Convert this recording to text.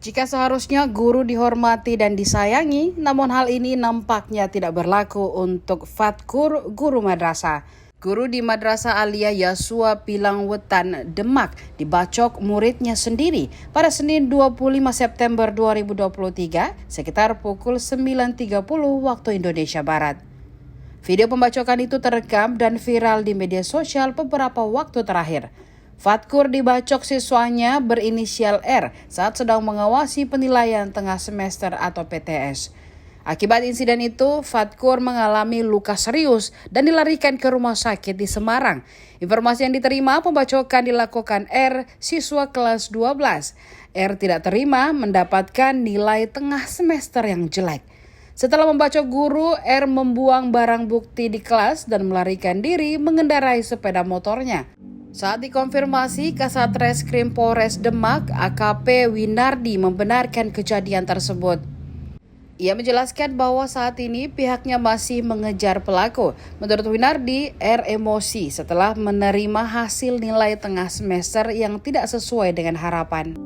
Jika seharusnya guru dihormati dan disayangi, namun hal ini nampaknya tidak berlaku untuk Fatkur, guru madrasah. Guru di Madrasah Aliyah Yasua Pilang Wetan, Demak, dibacok muridnya sendiri pada Senin 25 September 2023 sekitar pukul 9.30 waktu Indonesia Barat. Video pembacokan itu terekam dan viral di media sosial beberapa waktu terakhir. Fatkur dibacok siswanya berinisial R saat sedang mengawasi penilaian tengah semester atau PTS. Akibat insiden itu, Fatkur mengalami luka serius dan dilarikan ke rumah sakit di Semarang. Informasi yang diterima, pembacokan dilakukan R, siswa kelas 12. R tidak terima mendapatkan nilai tengah semester yang jelek. Setelah membacok guru, R membuang barang bukti di kelas dan melarikan diri mengendarai sepeda motornya. Saat dikonfirmasi, Kasat Reskrim Polres Demak, AKP Winardi membenarkan kejadian tersebut. Ia menjelaskan bahwa saat ini pihaknya masih mengejar pelaku. Menurut Winardi, R emosi setelah menerima hasil nilai tengah semester yang tidak sesuai dengan harapan.